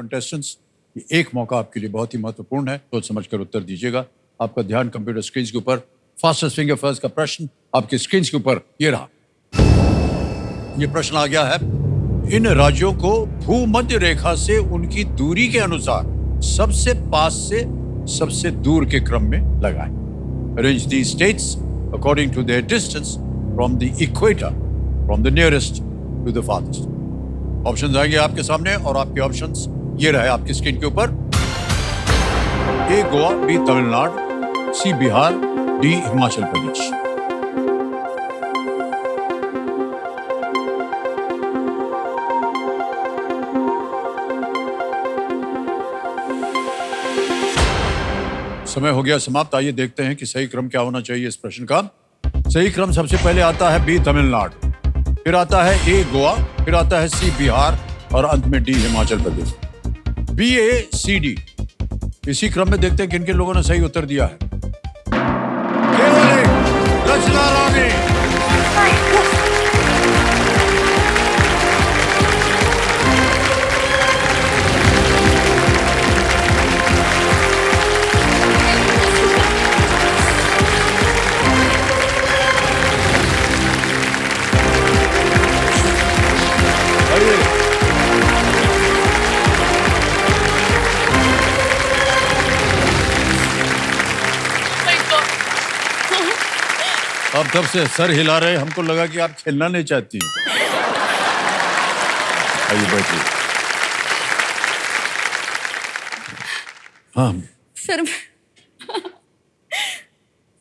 Contestants, एक मौका आपके लिए बहुत ही महत्वपूर्ण है, सोच समझकर उत्तर दीजिएगा। आपका ध्यान कंप्यूटर स्क्रीन के ऊपर। फास्टेस्ट फिंगर फर्स्ट का प्रश्न आपकी स्क्रीन के ऊपर ये रहा। ये प्रश्न आ गया है, इन राज्यों को भूमध्य रेखा से उनकी दूरी के अनुसार सबसे पास से सबसे दूर के क्रम में लगाएं। Arrange these states according to their distance from the equator, from the nearest to the farthest. Options आएंगे आपके सामने और आपके ऑप्शंस ये रहे आपकी स्क्रीन के ऊपर। ए गोवा, बी तमिलनाडु, सी बिहार, डी हिमाचल प्रदेश। समय हो गया समाप्त। आइए देखते हैं कि सही क्रम क्या होना चाहिए इस प्रश्न का। सही क्रम सबसे पहले आता है बी तमिलनाडु, फिर आता है ए गोवा, फिर आता है सी बिहार और अंत में डी हिमाचल प्रदेश। बी ए सी डी, इसी क्रम में देखते हैं किन किन लोगों ने सही उत्तर दिया है। केवल एक, रचना रानी। अब तब से सर हिला रहे, हमको लगा कि आप खेलना नहीं चाहती हैं। आइए बैठिए। हाँ सर,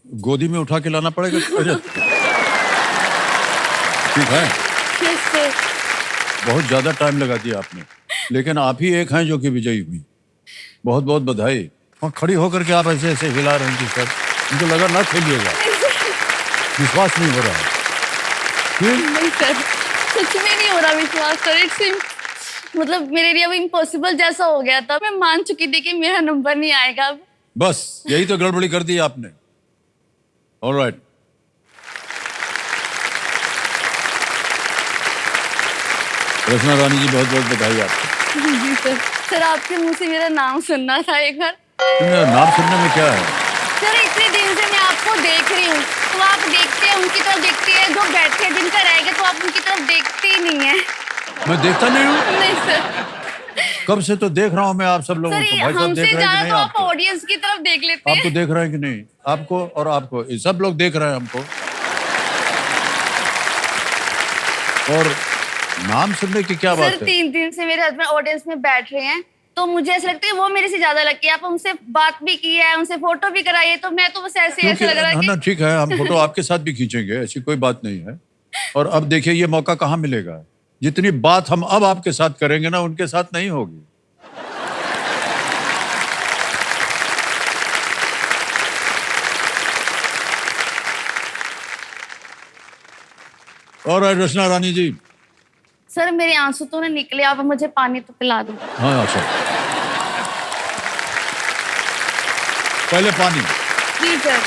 गोदी में उठा के लाना पड़ेगा। अच्छा ठीक है, यस सर। बहुत ज्यादा टाइम लगा दिया आपने, लेकिन आप ही एक हैं जो कि विजयी हुई। बहुत बहुत बधाई। और खड़ी होकर के आप ऐसे ऐसे हिला रहे हैं सर, मुझे लगा ना खेलिएगा, विश्वास नहीं हो रहा है। नहीं सर, सच में नहीं हो रहा विश्वास सर। इट्स मतलब मेरे लिए अब इम्पॉसिबल जैसा हो गया था। मैं मान चुकी थी कि मेरा नंबर नहीं आएगा अब। बस यही तो गड़बड़ी कर दी आपने। ऑलराइट, रचना रानी जी बहुत बहुत बधाई आपको। जी सर। सर आपके मुंह से मेरा नाम सुनना था एक बार। नाम सुनने में क्या है सर, इतने दिन से मैं आपको देख रही हूँ, तो आप देखते हैं उनकी तरफ देखते हैं, जो बैठे हैं जिनका रह गया तो आप उनकी तरफ देखते ही नहीं है। मैं देखता नहीं हूँ? नहीं सर। कब से तो देख रहा हूँ मैं आप सब लोगों को। भाई साहब हमसे देख रहे हैं कि ज्यादा नहीं तो आप आपको? ऑडियंस की तरफ देख लेते हैं। आपको देख रहे हैं कि नहीं? आपको और आपको, ये सब लोग देख रहे हैं हमको। और नाम सुनने की क्या बात सर है? 3 दिन से मेरे हस्बैंड ऑडियंस में बैठ रहे हैं, तो मुझे ऐसा लगता है वो मेरे से ज्यादा लकी है। आप उनसे बात भी की है, उनसे फोटो भी कराई है, तो मैं तो बस ऐसे क्योंकि लग रहा है ना कि ठीक है, हम फोटो आपके साथ भी खींचेंगे, ऐसी कोई बात नहीं है। और अब देखिए ये मौका कहाँ मिलेगा। जितनी बात हम अब आपके साथ करेंगे ना, उनके साथ नहीं होगी। और रचना रानी जी। सर मेरे आंसू तो ना निकले, आप मुझे पानी तो पिला दो। हाँ अच्छा, पहले पानी। जी सर।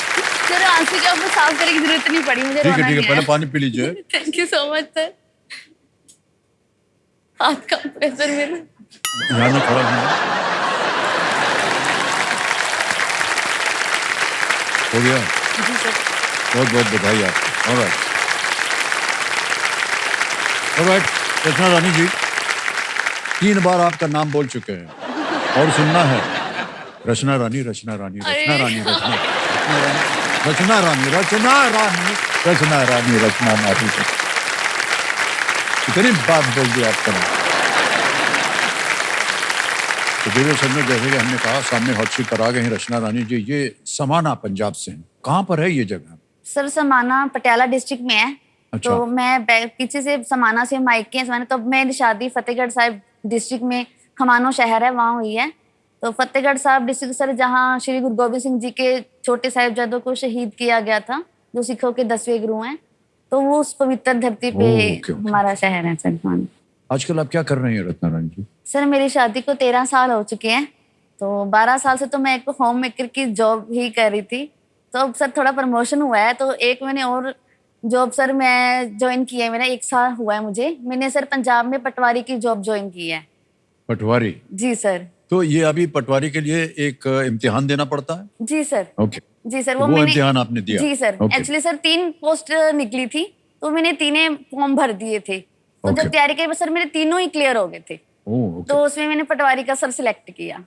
सर आंसू के आपको साफ करने की जरूरत नहीं पड़ी, मुझे ठीक है रोना ठीक है, नहीं पहले आया। पानी पी लीजिए। Thank you so much sir. आपका प्रेशर मेरा। यहाँ में खड़ा हूँ। हो गया? जी सर। बहुत बहुत बधाई आपको। ऑलराइट ऑलराइट, रचना रानी जी 3 बार आपका नाम बोल चुके हैं और सुनना है रचना रानी, रचना रानी, रचना रानी, रचना रचना रानी, रचना रानी, रचना रानी, रचना रानी। कितनी बात बोल दी आपका नाम। तो देखिए सर में, जैसे कि हमने कहा, सामने हॉट सीट पर आ गए हैं रचना रानी जी। ये समाना पंजाब से हैं, कहाँ पर है ये जगह? सर समाना पटियाला डिस्ट्रिक्ट में है। अच्छा। तो मैं पीछे से समाना से मायके हैं समाना, तो मेरी शादी फतेहगढ़ साहिब डिस्ट्रिक्ट में खमानो शहर है, वहाँ हुई है। तो फतेहगढ़ साहिब डिस्ट्रिक्ट सर, जहाँ श्री गुरु गोबिंद सिंह जी के छोटे साहिबजादों को शहीद किया गया था, जो सिखों के 10वें गुरु हैं, तो वो उस पवित्र धरती पे हमारा शहर है सर। आजकल आप क्या कर रही हैं रत्ना रानी जी? सर मेरी शादी को 13 साल हो चुके हैं, तो 12 साल से तो मैं एक होम मेकर की जॉब ही कर रही थी। तो अब सर थोड़ा प्रमोशन हुआ है, तो एक मैंने और जॉब सर मैं ज्वाइन की है। मेरा 1 साल हुआ है मुझे। मैंने सर पंजाब में पटवारी की जॉब ज्वाइन की है। पटवारी। जी सर। तो ये अभी पटवारी के लिए एक इम्तिहान देना पड़ता है? जी सर। ओके। जी सर, वो इम्तिहान आपने दिया? जी sir. Okay. Actually sir 3 post निकली थी, तो मैंने तीनों फॉर्म भर दिए थे। तो ओके। जब तैयारी की सर मेरे तीनों ही क्लियर हो गए थे। ओह, ओके। तो उसमें मैंने पटवारी का सर सिलेक्ट किया।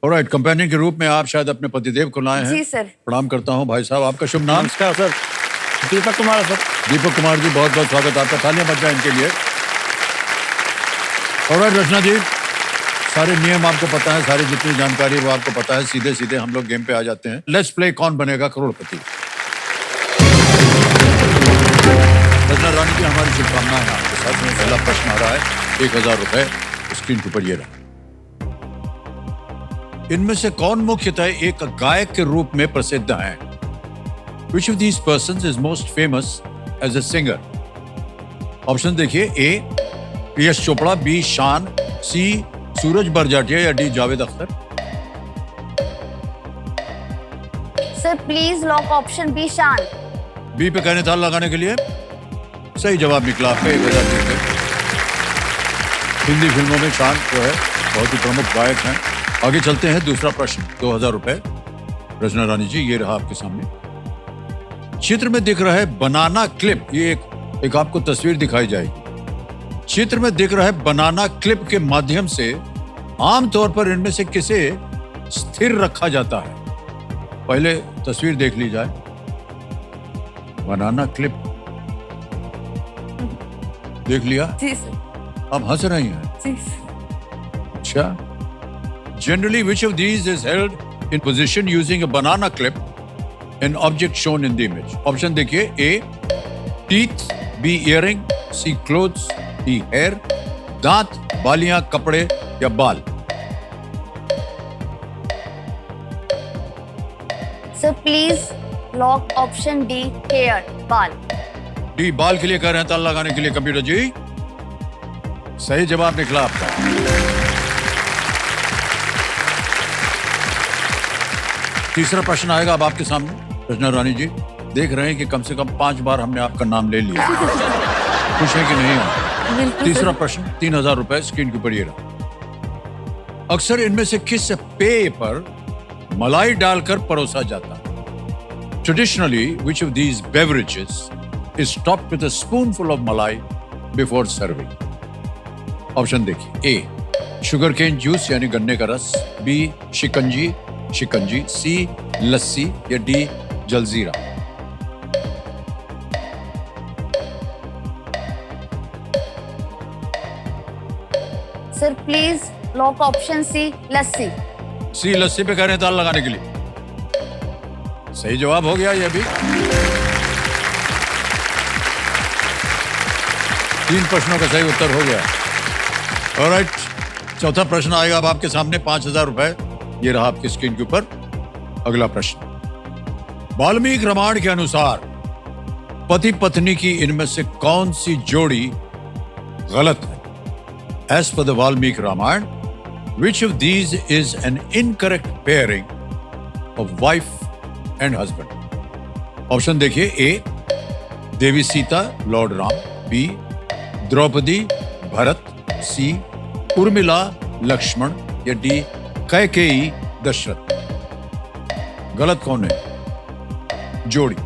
ऑलराइट, कंपेनियन के रूप में आप शायद अपने पतिदेव को लाए हैं। जी सर। प्रणाम करता हूँ भाई साहब, आपका शुभ नाम? नमस्कार सर, दीपक कुमार सर। दीपक कुमार जी, बहुत बहुत स्वागत आपका, तालियां बज जाए इनके लिए। ऑलराइट रचना जी, सारे नियम आपको पता है, सारी जितनी जानकारी वो आपको पता है, सीधे सीधे हम लोग गेम पे आ जाते हैं। लेट्स प्ले कौन बनेगा करोड़पति। रचना रानी जी, हमारी शुभकामनाएं हैं आपके साथ में। पहला प्रश्न आ रहा है, 1000 रुपए स्क्रीन के ऊपर ये रहा। इनमें से कौन मुख्यतः एक गायक के रूप में प्रसिद्ध हैं? Which of these persons is most famous as a singer? Option देखिए, ए यश चोपड़ा, बी शान, सी सूरज बरजाटिया या D Javed Akhtar. Sir please lock option B Shaan. B पे कहने ताल लगाने के लिए सही जवाब निकला आपका। 1000 रुपए। हिंदी फिल्मों में शान जो है बहुत ही प्रमुख गायक हैं। आगे चलते हैं, दूसरा प्रश्न 2000 रुपए। रचना रानी जी, ये रहा आपके सामने। चित्र में दिख रहा है बनाना क्लिप, ये एक आपको तस्वीर दिखाई जाएगी। चित्र में दिख रहा है बनाना क्लिप के माध्यम से आमतौर पर इनमें से किसे स्थिर रखा जाता है? पहले तस्वीर देख ली जाए। बनाना क्लिप देख लिया? जी सर। आप हंस रही हैं? जी सर। अच्छा। Generally, which of these is held in position using a banana clip, an object shown in the image? Option देखिए, A teeth, B earring, C clothes, D hair, दांत, बालियां, कपड़े या बाल। Sir please lock option D hair, बाल। D बाल के लिए कह रहे हैं ताल लगाने के लिए कंप्यूटर जी। सही जवाब निकला आपका। तीसरा प्रश्न आएगा अब आपके सामने। रचना रानी जी, देख रहे हैं कि कम से कम 5 बार हमने आपका नाम ले लिया। खुश है कि नहीं है? तीसरा प्रश्न 3000 रुपए स्क्रीन के ऊपर ये रहा। अक्सर इनमें से किस पेय पर मलाई डालकर परोसा जाता है? Traditionally which of these beverages is topped with a spoonful of मलाई बिफोर सर्विंग? ऑप्शन देखिए, ए शुगर केन जूस यानी गन्ने का रस, बी शिकंजी, सी लस्सी या D jaljeera. Sir please lock option C lassi. C lassi पे कह रहे हैं ताल लगाने के लिए। सही जवाब हो गया ये भी। 3 प्रश्नों का सही उत्तर हो गया। ऑलराइट, चौथा प्रश्न आएगा अब आपके सामने, 5000 रुपए। ये रहा आपकी स्क्रीन के ऊपर अगला प्रश्न। वाल्मीकि रामायण के अनुसार पति पत्नी की इनमें से कौन सी जोड़ी गलत है? As per the Valmiki Ramayana, which of these is an incorrect pairing of wife and husband? Option देखिए, A Devi Sita lord Ram, B Draupadi Bharat, C Urmila Lakshman या डी कैकेयी दशरथ। गलत कौन है जोड़ी?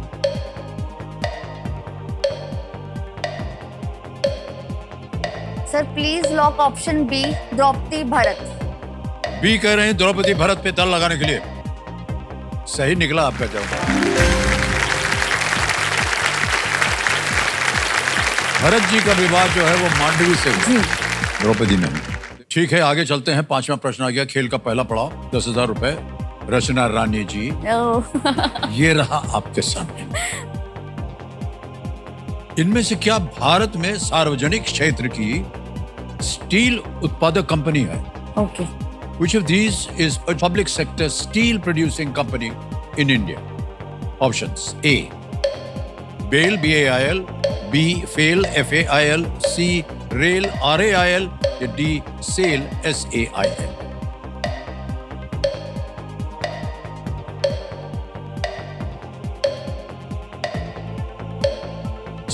Sir please lock option B Draupadi Bharat. B कह रहे हैं द्रौपदी भरत पे ताल लगाने के लिए। सही निकला आपका जवाब। भरत जी का विवाह जो है वो मांडवी से हुआ, द्रौपदी नहीं। ठीक है, आगे चलते हैं। 5वां प्रश्न आ गया, खेल का पहला पड़ाव, 10,000 रुपए। रचना रानी जी, ये रहा आपके सामने। इनमें से क्या भारत में सार्वजनिक क्षेत्र की स्टील उत्पादक कंपनी है? Okay. Which of these is a public sector steel producing company in India? Options: A BAIL, BAIL, B FAIL, FAIL, C RAIL, RAIL, या D SAIL, SAIL।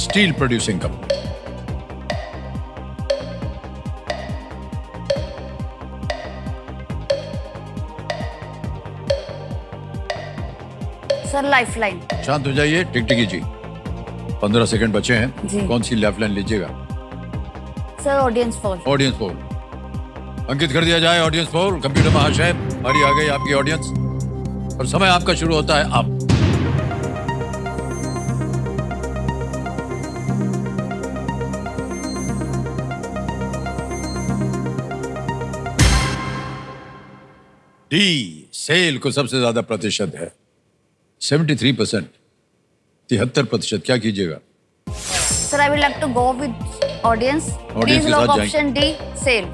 Steel producing company। Sir lifeline. शांत हो जाइए टिकटिकी जी, 15 second बचे हैं। जी। कौन सी lifeline लीजिएगा? Sir audience poll. Audience poll अंकित कर दिया जाए। ऑडियंस पोल, कंप्यूटर महाशय बारी आ गई आपकी ऑडियंस और समय आपका शुरू होता है अब। डी सेल को सबसे ज्यादा प्रतिशत है 73%, 73%। क्या कीजिएगा? Sir I would like to go with audience. Please के लॉक साथ ऑप्शन डी सेल।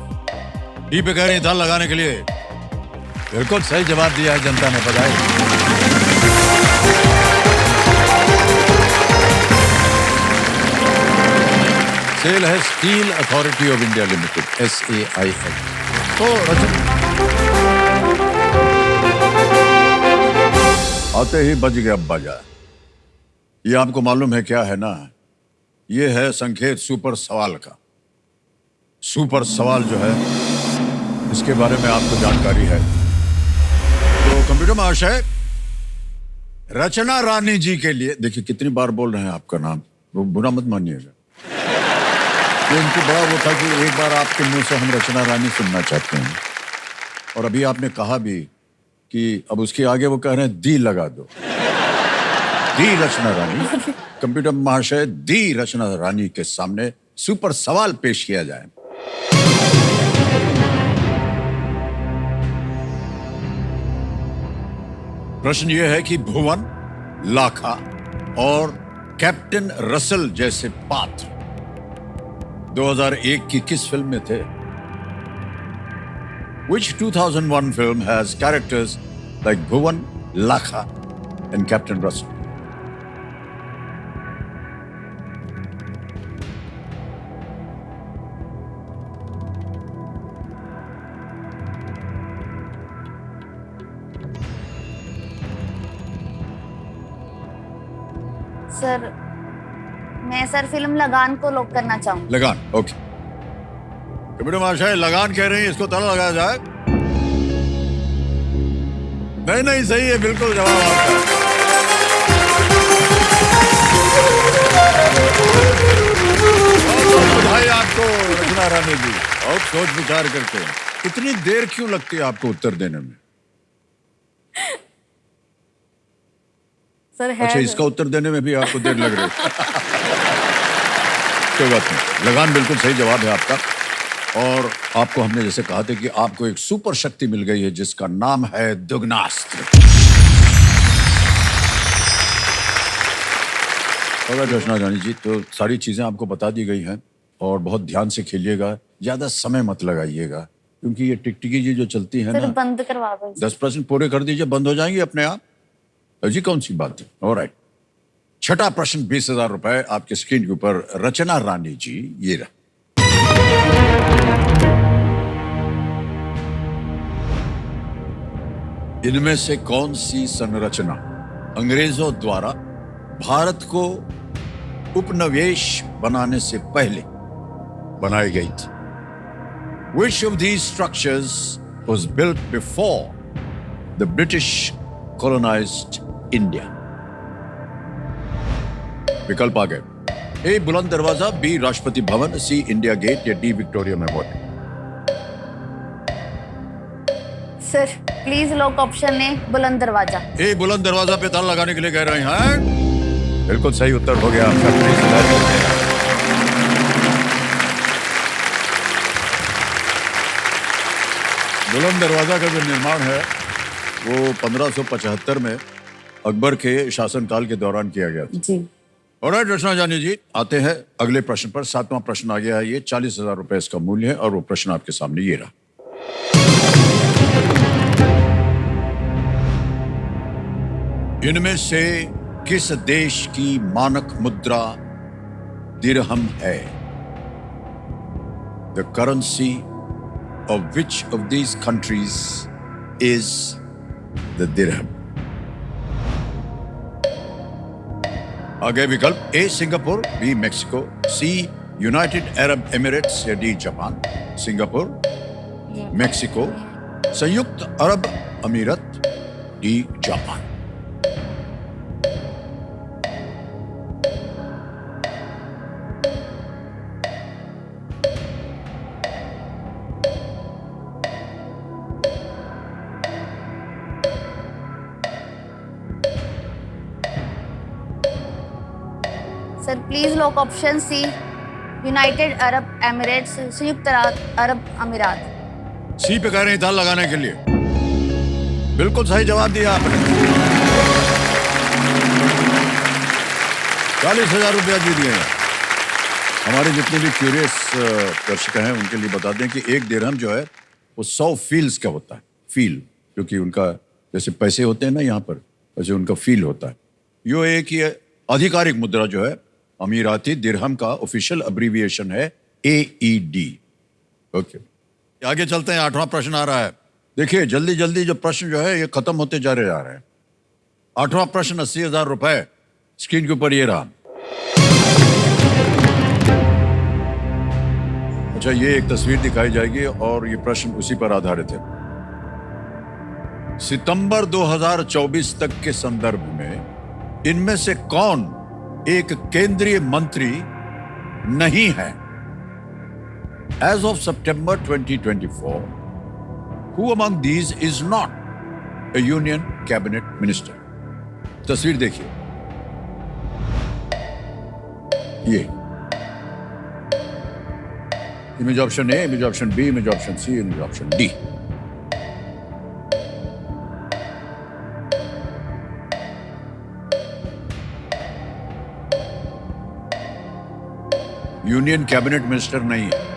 डी पे कह रहे हैं ताल लगाने के लिए। बिल्कुल सही जवाब दिया है जनता ने, बधाई। सेल है steel authority of India limited, SAIL। तो आते ही बज गया बाजा। ये आपको मालूम है क्या है ना? ये है संकेत सुपर सवाल का। सुपर सवाल जो है इसके बारे में आपको जानकारी है तो कंप्यूटर महाशय रचना रानी जी के लिए, देखिए कितनी बार बोल रहे हैं आपका नाम, वो बुरा मत मानिएगा। ये इनको बड़ा वो था कि एक बार आपके मुंह से हम रचना रानी सुनना चाहते हैं और अभी आपने कहा भी कि अब उसके आगे वो कह रहे हैं दी लगा दो। दी रचना रानी। कंप्यूटर महाशय दी रचना रानी के सामने सुपर सवाल पेश किया जाए। प्रश्न यह है कि भुवन, लाखा और कैप्टन रसल जैसे पात्र 2001 की किस फिल्म में थे? Which 2001 film has characters like Bhuvan, Lakha and Captain Russell? Sir मैं सर फिल्म लगान को लॉक करना चाहूंगी। लगान, ओके। कंप्यूटर महाशय लगान कह रही है, इसको ताला लगाया जाए। नहीं नहीं, सही है, बिल्कुल जवाब आपका। बधाई आपको रचना रानी जी। और सोच विचार करके इतनी देर क्यों लगती है आपको उत्तर देने में? सर है अच्छा, इसका उत्तर देने में भी आपको देर लग रही है। कोई बात नहीं, लगान बिल्कुल सही जवाब है आपका। और आपको हमने जैसे कहा था कि आपको एक सुपर शक्ति मिल गई है जिसका नाम है दुग्नास्त्र। रचना रानी जी, तो सारी चीजें आपको बता दी गई हैं और बहुत ध्यान से खेलिएगा, ज्यादा समय मत लगाइएगा क्योंकि ये टिकटिकी जी जो चलती है सर ना, बंद करवा दो। 10% पूरे कर दीजिए, बंद हो जाएंगे अपने आप। जी कौन सी बात है। ऑलराइट, छठा प्रश्न 20,000 रुपए आपके स्क्रीन के ऊपर। रचना रानी जी, ये रहा। इनमें से कौन सी संरचना अंग्रेजों द्वारा भारत को उपनिवेश बनाने से पहले बनाई गई थी? Which of these structures was built before the British colonized India? विकल्प आ गए। ए बुलंद दरवाजा, बी राष्ट्रपति भवन, सी इंडिया गेट या D Victoria memorial. Sir please lock option A बुलंद दरवाजा। ए बुलंद दरवाजा पे ताला लगाने के लिए कह रहे हैं। बिल्कुल सही उत्तर हो गया आपका। बुलंद दरवाजा का जो निर्माण है वो 1575 में अकबर के शासनकाल के दौरान किया गया था। जी। ऑलराइट रचना जानी जी, आते हैं अगले प्रश्न पर। 7वां प्रश्न आ गया है, ये 40,000 रुपए इसका मूल्य है और वो प्रश्न आपके सामने ये रहा। इनमें से किस देश की मानक मुद्रा दिरहम है? The currency of which of these countries is the dirham? आगे विकल्प A Singapore, B Mexico, C United Arab Emirates या डी जापान। सिंगापुर, मैक्सिको, संयुक्त अरब अमीरत, D Japan. Please lock option C, United Arab Emirates, संयुक्त अरब अमीरात। सी पे कह रहे हैं ताल लगाने के लिए। बिल्कुल सही जवाब दिया आपने। 40,000 रुपया जीत गए हैं। हमारे जितने भी क्यूरियस दर्शक हैं उनके लिए बता दें कि एक दिरहम जो है वो 100 फील्स का होता है। फील, क्योंकि उनका जैसे पैसे होते हैं ना यहाँ पर, वैसे उनका फील होता है। यूएई की आधिकारिक मुद्रा जो है अमीराती दिरहम का ऑफिशियल अब्रीविएशन है AED। ओके, आगे चलते हैं। 8वां प्रश्न आ रहा है। देखिए जल्दी जल्दी जो प्रश्न जो है ये खत्म होते जा रहे हैं। 8वां प्रश्न 80,000 रुपए स्क्रीन के ऊपर ये रहा। अच्छा, ये एक तस्वीर दिखाई जाएगी और ये प्रश्न उसी पर आधारित है। सितंबर 2024 तक के संदर्भ में इनमें से कौन एक केंद्रीय मंत्री नहीं है? As of September 2024, who among these is not a union cabinet minister? तस्वीर देखिए, ये image option A, image option B, image option C, image option D. Union cabinet minister नहीं है।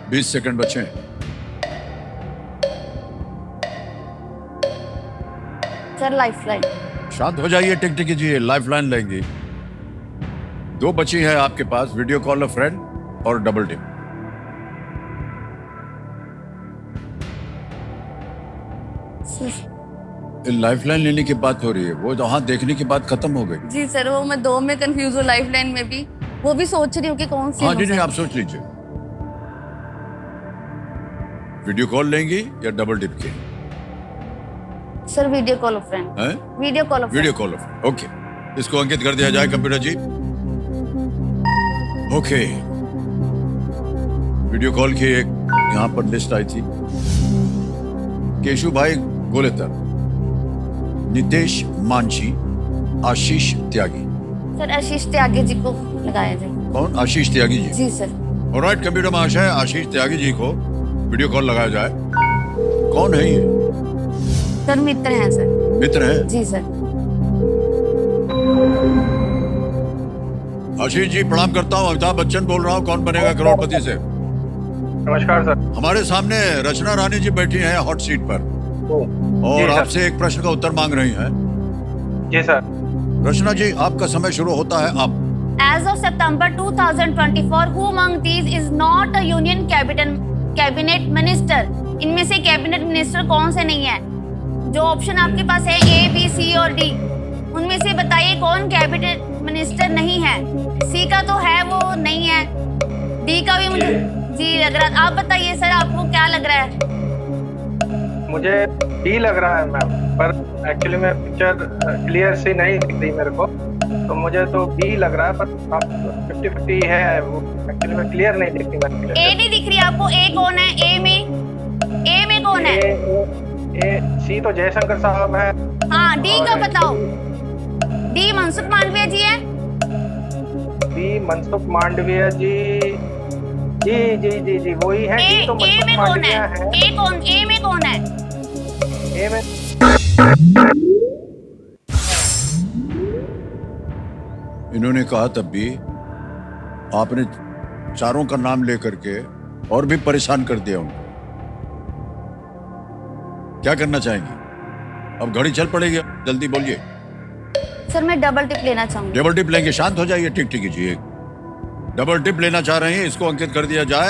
बीस सेकंड बचे हैं। Sir lifeline. शांत हो जाइए, टिक टिक कीजिए, लाइफलाइन लेंगी। 2 बची है आपके पास, वीडियो कॉल अ फ्रेंड और डबल टिप। लाइफलाइन लेने की बात हो रही है, वो वहां देखने की बात खत्म हो गई। जी सर, वो मैं 2 में कंफ्यूज हूँ, लाइफलाइन में भी वो भी सोच रही हूँ कि कौन सी। हाँ जी, नहीं आप सोच लीजिए, वीडियो कॉल लेंगी या डबल टिप की? Sir video call of friend. Video call of video call of friend. Okay, इसको अंकित कर दिया जाए कंप्यूटर जी। ओके, वीडियो कॉल की एक यहाँ पर लिस्ट आई थी। केशु भाई गोलेतर, नितेश मांझी, आशीष त्यागी। सर आशीष त्यागी जी को लगाया जाए। कौन? आशीष त्यागी जी। जी सर। ऑलराइट, कंप्यूटर महाशय, आशीष त्यागी जी को वीडियो कॉल लगाया जाए। कौन है ये? सर मित्र हैं सर। मित्र हैं? जी सर। आशीष जी प्रणाम करता हूँ, अमिताभ बच्चन बोल रहा हूँ, कौन बनेगा करोड़पति से। नमस्कार सर। हमारे सामने रचना रानी जी बैठी हैं हॉट सीट पर और आपसे एक प्रश्न का उत्तर मांग रही हैं। जी सर। रचना जी, आपका समय शुरू होता है अब। As of September 2024, who among these is not a union cabinet minister? इनमें से कैबिनेट मिनिस्टर कौन से नहीं है? जो ऑप्शन आपके पास है A, B, C और D, उनमें से बताइए कौन कैबिनेट मिनिस्टर नहीं है। C का तो है, वो नहीं है। D का भी मुझे जी लग रहा है। आप बताइए सर, आपको क्या लग रहा है? मुझे डी लग रहा है मैम, पर एक्चुअली में पिक्चर क्लियर सी नहीं दिख रही मेरे को, तो मुझे तो बी लग रहा है, पर आप 50-50 है, वो एक्चुअली में क्लियर नहीं दिख रही। ए नहीं दिख रही आपको? ए कौन है? ए में कौन है? ए सी तो जयशंकर साहब है। हाँ, डी का बताओ। डी मनसुख मांडविया जी है। डी मनसुख मांडविया जी, जी जी जी जी वही है। ए, तो ए में कौन है? ए में कौन है? ए में इन्होंने कहा तब भी आपने चारों का नाम लेकर के और भी परेशान कर दिया उनको। क्या करना चाहेंगे? अब घड़ी चल पड़ेगी, जल्दी बोलिए। सर मैं डबल टिप लेना चाहूंगी। डबल टिप लेंगे? शांत हो जाइए, टिक टिक कीजिए। डबल टिप लेना चाह रहे हैं, इसको अंकित कर दिया जाए।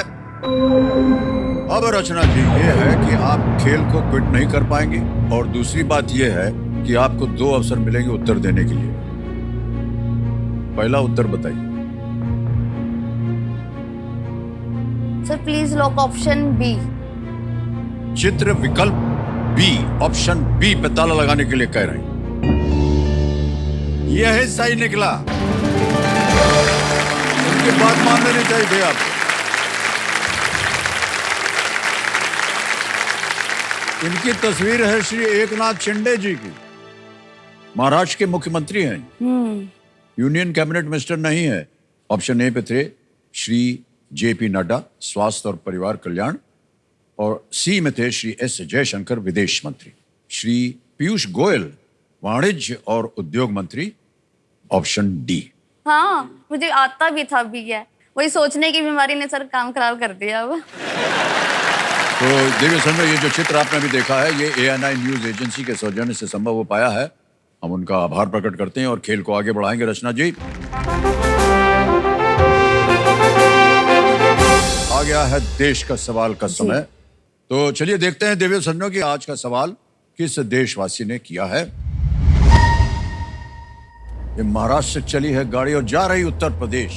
अब रचना जी, ये है कि आप खेल को क्विट नहीं कर पाएंगे और दूसरी बात ये है कि आपको 2 अवसर मिलेंगे उत्तर देने के लिए। पहला उत्तर बताइए। Sir please lock option B, चित्र विकल्प बी, ऑप्शन बी पे ताला लगाने के लिए कह रहे हैं। यह सही निकला। उनकी बात मान लेनी चाहिए थे आपको। इनकी तस्वीर है श्री एकनाथ शिंदे जी की। महाराष्ट्र के मुख्यमंत्री हैं, यूनियन कैबिनेट मिनिस्टर नहीं है। ऑप्शन ए पे थे श्री जेपी नड्डा, स्वास्थ्य और परिवार कल्याण, और सी में थे श्री एस जयशंकर, विदेश मंत्री। श्री पीयूष गोयल, वाणिज्य और उद्योग मंत्री। Option D. हाँ, मुझे आता भी था भी है, वही सोचने की बीमारी ने सर काम खराब कर दिया अब। तो देवी संजय, ये जो चित्र आपने अभी देखा है, ये ANI न्यूज एजेंसी के सौजन्य से संभव हो पाया है। हम उनका आभार प्रकट करते हैं और खेल को आगे बढ़ाएंगे। रचना जी, आ गया है देश का सवाल का समय। तो चलिए देखते हैं देवी संजय की आज का सवाल किस देशवासी ने किया है। ये महाराष्ट्र से चली है गाड़ी और जा रही उत्तर प्रदेश।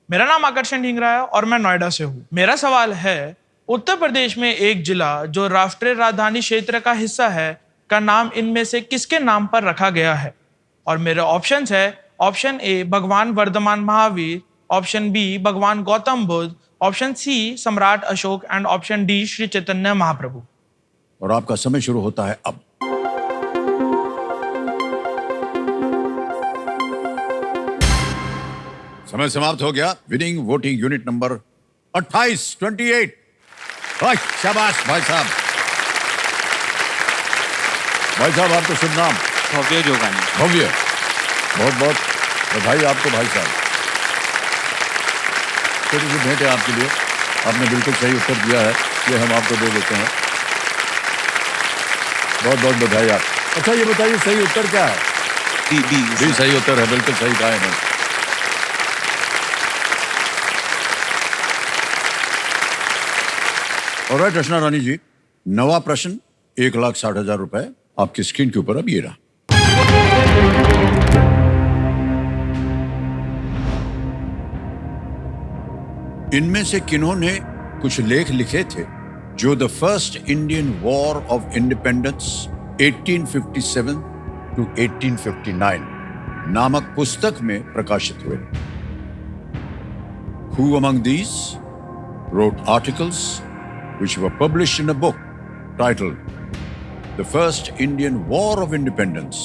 मेरा नाम आकर्षण ढींगरा है और मैं नोएडा से हूँ। मेरा सवाल है, उत्तर प्रदेश में एक जिला जो राष्ट्रीय राजधानी क्षेत्र का हिस्सा है का नाम इनमें से किसके नाम पर रखा गया है? और मेरे ऑप्शंस है, ऑप्शन ए भगवान वर्धमान महावीर, ऑप्शन बी भगवान Gautam Buddha, option C Samrat Ashok and option D Shri Chaitanya Mahaprabhu. और आपका समय शुरू होता है अब। समय समाप्त हो गया। Winning voting unit number 28। शाबाश भाई साहब। भाई साहब, आपको शुभ नाम? भव्य जोगानी। भव्य, बहुत बहुत बधाई आपको भाई साहब। छोटी सी भेंट है आपके लिए, आपने बिल्कुल सही उत्तर दिया है, ये हम आपको दे देते हैं। बहुत बहुत बधाई आप। अच्छा ये बताइए, सही उत्तर क्या है? डी सही उत्तर है, बिल्कुल सही कहा है। ऑलराइट रचना रानी जी, नवा प्रश्न 1,60,000 रुपए आपकी स्क्रीन के ऊपर अब ये रहा। इनमें से किन्होंने कुछ लेख लिखे थे जो the first Indian war of independence 1857 to 1859 नामक पुस्तक में प्रकाशित हुए? Who among these wrote articles which were published in a book titled The First Indian War of Independence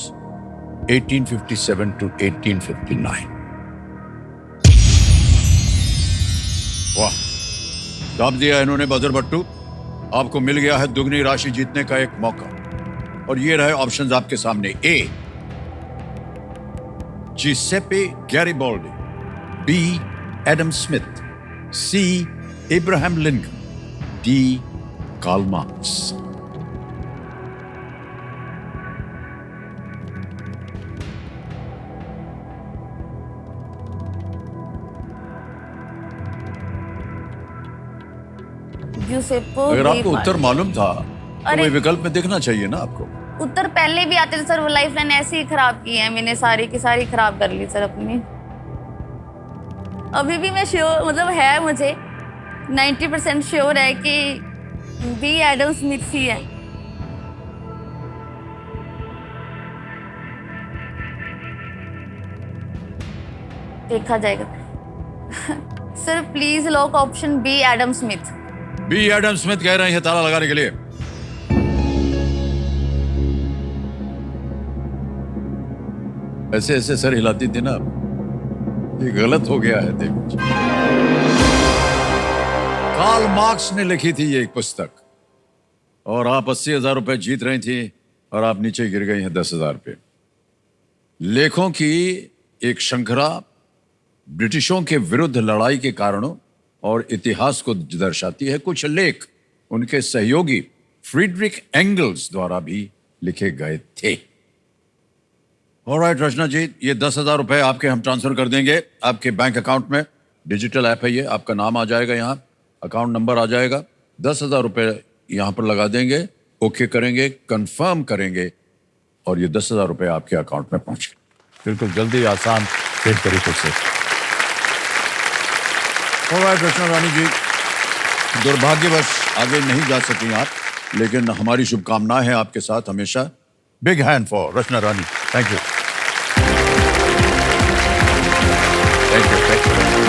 1857 to 1859? वाह, दाब दिया इन्होंने बजर बट्टू। आपको मिल गया है दुगनी राशि जीतने का एक मौका। और ये रहे ऑप्शंस आपके सामने। A Giuseppe Garibaldi, B Adam Smith, C Ibrahim Lincoln, D Karl Marx. अगर आपको उत्तर मालूम था तो वही विकल्प में देखना चाहिए ना आपको। उत्तर पहले भी आते थे सर, वो लाइफ लाइन ऐसे ही खराब की है मैंने, सारी की सारी खराब कर ली सर अपनी। अभी भी मैं श्योर, मतलब है मुझे 90% श्योर है कि बी एडम स्मिथ ही है। देखा जाएगा। Sir please lock option B Adam Smith. B Adam Smith कह रहे हैं ताला लगाने के लिए। ऐसे ऐसे सर हिलाती थी ना, ये गलत हो गया है। देख, कार्ल मार्क्स ने लिखी थी ये एक पुस्तक, और आप 80,000 रुपए जीत रही थी और आप नीचे गिर गई हैं 10,000 पे। लेखों की एक श्रृंखला ब्रिटिशों के विरुद्ध लड़ाई के कारणों और इतिहास को दर्शाती है। कुछ लेख उनके सहयोगी फ्रीडरिक एंगल्स द्वारा भी लिखे गए थे। ऑलराइट रचना जी, ये 10,000 रुपए आपके हम ट्रांसफर कर देंगे आपके बैंक अकाउंट में। डिजिटल ऐप है ये, आपका नाम आ जाएगा, यहाँ अकाउंट नंबर आ जाएगा। 10,000 रुपए यहाँ पर लगा देंगे, ओके करेंगे, कंफर्म करेंगे और ये 10,000 रुपए आपके अकाउंट में पहुंच गए। बिल्कुल जल्दी, आसान, तेज तरीके से। ऑलराइट रचना रानी जी, दुर्भाग्यवश आगे नहीं जा सकी आप, लेकिन हमारी शुभकामनाएं हैं आपके साथ हमेशा। Big hand for Rachna Rani. Thank you. Thank you.